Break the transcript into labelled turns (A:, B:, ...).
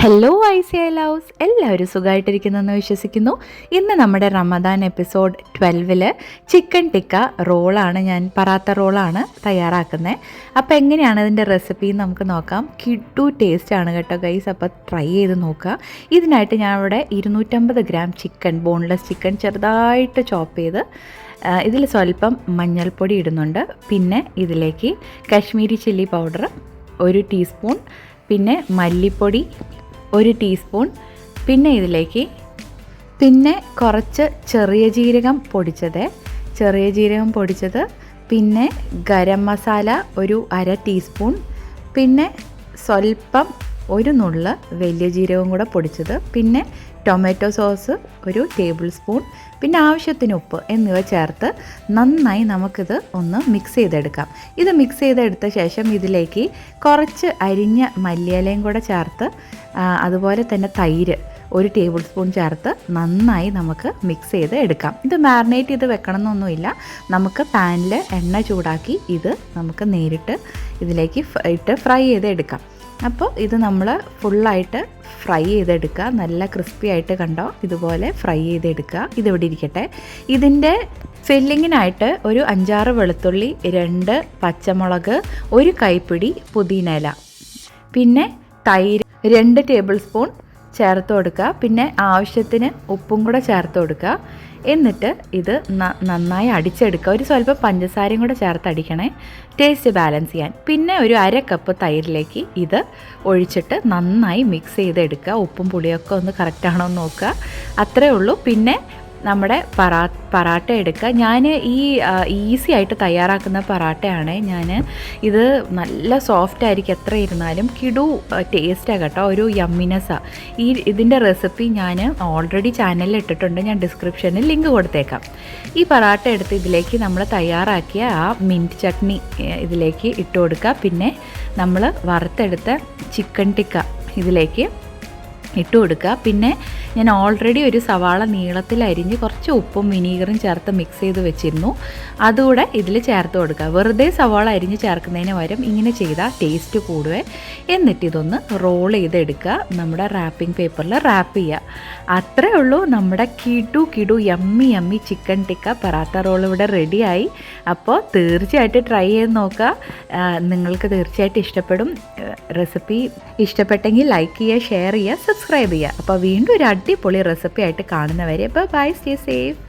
A: Hello ഐസിഐ loves, എല്ലാവരും സുഖമായിട്ടിരിക്കുന്നെന്ന് വിശ്വസിക്കുന്നു. ഇന്ന് നമ്മുടെ റമദാൻ എപ്പിസോഡ് 12-ൽ ചിക്കൻ ടിക്ക റോളാണ്, പറാത്ത റോളാണ് തയ്യാറാക്കുന്നത്. അപ്പോൾ എങ്ങനെയാണ് അതിൻ്റെ റെസിപ്പി നമുക്ക് നോക്കാം. കിഡു ടേസ്റ്റാണ് കേട്ടോ ഗൈസ്, അപ്പോൾ ട്രൈ ചെയ്ത് നോക്കുക. ഇതിനായിട്ട് ഞാൻ ഇവിടെ 250 ഗ്രാം ചിക്കൻ, ബോൺലെസ് ചിക്കൻ ചെറുതായിട്ട് ചോപ്പ് ചെയ്ത് ഇതിൽ സ്വല്പം മഞ്ഞൾപ്പൊടി ഇടുന്നുണ്ട്. പിന്നെ ഇതിലേക്ക് കാശ്മീരി ചില്ലി പൗഡർ 1 ടീസ്പൂൺ, പിന്നെ മല്ലിപ്പൊടി 1 ടീസ്പൂൺ, പിന്നെ ഇതിലേക്ക് കുറച്ച് ചെറിയ ജീരകം പൊടിച്ചത്, പിന്നെ ഗരം മസാല 1/2 ടീസ്പൂൺ, പിന്നെ സ്വല്പം 1 നുള്ള് വലിയ ജീരകം കൂടെ പൊടിച്ചത്, പിന്നെ ടൊമാറ്റോ സോസ് 1 ടേബിൾ സ്പൂൺ, പിന്നെ ആവശ്യത്തിന് ഉപ്പ് എന്നിവ ചേർത്ത് നന്നായി നമുക്കിത് ഒന്ന് മിക്സ് ചെയ്തെടുക്കാം. ഇത് മിക്സ് ചെയ്തെടുത്ത ശേഷം ഇതിലേക്ക് കുറച്ച് അരിഞ്ഞ മല്ലിയിലയും കൂടെ ചേർത്ത്, അതുപോലെ തന്നെ തൈര് 1 ടേബിൾ സ്പൂൺ ചേർത്ത് നന്നായി നമുക്ക് മിക്സ് ചെയ്ത് എടുക്കാം. ഇത് മാരിനേറ്റ് ചെയ്ത് വെക്കണം എന്നൊന്നുമില്ല. നമുക്ക് പാനിൽ എണ്ണ ചൂടാക്കി ഇത് നമുക്ക് നേരിട്ട് ഇതിലേക്ക് ഇട്ട് ഫ്രൈ ചെയ്ത് എടുക്കാം. അപ്പോൾ ഇത് നമ്മൾ ഫുള്ളായിട്ട് ഫ്രൈ ചെയ്തെടുക്കുക. നല്ല ക്രിസ്പി ആയിട്ട് കണ്ടോ, ഇതുപോലെ ഫ്രൈ ചെയ്തെടുക്കുക. ഇതിവിടെ ഇരിക്കട്ടെ. ഇതിൻ്റെ ഫില്ലിങ്ങിനായിട്ട് ഒരു 5-6 വെളുത്തുള്ളി, 2 പച്ചമുളക്, 1 കൈപ്പിടി പുതിനയില, പിന്നെ തൈര് 2 ടേബിൾ സ്പൂൺ ചേർത്ത് കൊടുക്കുക. പിന്നെ ആവശ്യത്തിന് ഉപ്പും കൂടെ ചേർത്ത് കൊടുക്കുക. എന്നിട്ട് ഇത് നന്നായി അടിച്ചെടുക്കുക. ഒരു സ്വല്പം പഞ്ചസാരയും കൂടെ ചേർത്ത് അടിക്കണേ, ടേസ്റ്റ് ബാലൻസ് ചെയ്യാൻ. പിന്നെ ഒരു 1/2 കപ്പ് തൈരിലേക്ക് ഇത് ഒഴിച്ചിട്ട് നന്നായി മിക്സ് ചെയ്തെടുക്കുക. ഉപ്പും പുളിയൊക്കെ ഒന്ന് കറക്റ്റാണോ എന്ന് നോക്കുക. അത്രേ ഉള്ളൂ. പിന്നെ നമ്മുടെ പറാട്ട എടുക്കുക. ഞാൻ ഈസി ആയിട്ട് തയ്യാറാക്കുന്ന പറാട്ടയാണ്. ഇത് നല്ല സോഫ്റ്റ് ആയിരിക്കും, എത്ര ഇരുന്നാലും കിടു ടേസ്റ്റാണ് കേട്ടോ, ഒരു യമ്മിനെസ്സാണ്. ഇതിൻ്റെ റെസിപ്പി ഞാൻ ഓൾറെഡി ചാനലിൽ ഇട്ടിട്ടുണ്ട്, ഞാൻ ഡിസ്ക്രിപ്ഷനിൽ ലിങ്ക് കൊടുത്തേക്കാം. ഈ പറാട്ട എടുത്ത് ഇതിലേക്ക് നമ്മൾ തയ്യാറാക്കിയ ആ മിൻറ്റ് ചട്നി ഇതിലേക്ക് ഇട്ട് കൊടുക്കുക. പിന്നെ നമ്മൾ വറുത്തെടുത്ത ചിക്കൻ ടിക്ക ഇതിലേക്ക് ഇട്ട് കൊടുക്കുക. പിന്നെ ഞാൻ ഓൾറെഡി ഒരു സവാള നീളത്തിൽ അരിഞ്ഞ് കുറച്ച് ഉപ്പും വിനീഗറും ചേർത്ത് മിക്സ് ചെയ്ത് വെച്ചിരുന്നു, അതുകൂടെ ഇതിൽ ചേർത്ത് കൊടുക്കുക. വെറുതെ സവാള അരിഞ്ഞ് ചേർക്കുന്നതിന് പകരം ഇങ്ങനെ ചെയ്താൽ ടേസ്റ്റ് കൂടുവേ. എന്നിട്ട് ഇതൊന്ന് റോൾ ചെയ്തെടുക്കുക. നമ്മുടെ റാപ്പിംഗ് പേപ്പറിൽ റാപ്പ് ചെയ്യുക. അത്രേ ഉള്ളൂ. നമ്മുടെ കിടു yummy chicken tikka paratha roll ഇവിടെ റെഡിയായി. അപ്പോൾ തീർച്ചയായിട്ടും ട്രൈ ചെയ്ത് നോക്കുക. നിങ്ങൾക്ക് തീർച്ചയായിട്ടും ഇഷ്ടപ്പെടും. റെസിപ്പി ഇഷ്ടപ്പെട്ടെങ്കിൽ ലൈക്ക് ചെയ്യുക, ഷെയർ ചെയ്യുക, സബ്സ്ക്രൈബ് ചെയ്യുക. അപ്പോൾ വീണ്ടും ഒരു അടിപൊളി റെസിപ്പി ആയിട്ട് കാണുന്നവരെ ബൈ, സ്റ്റേ സേഫ്.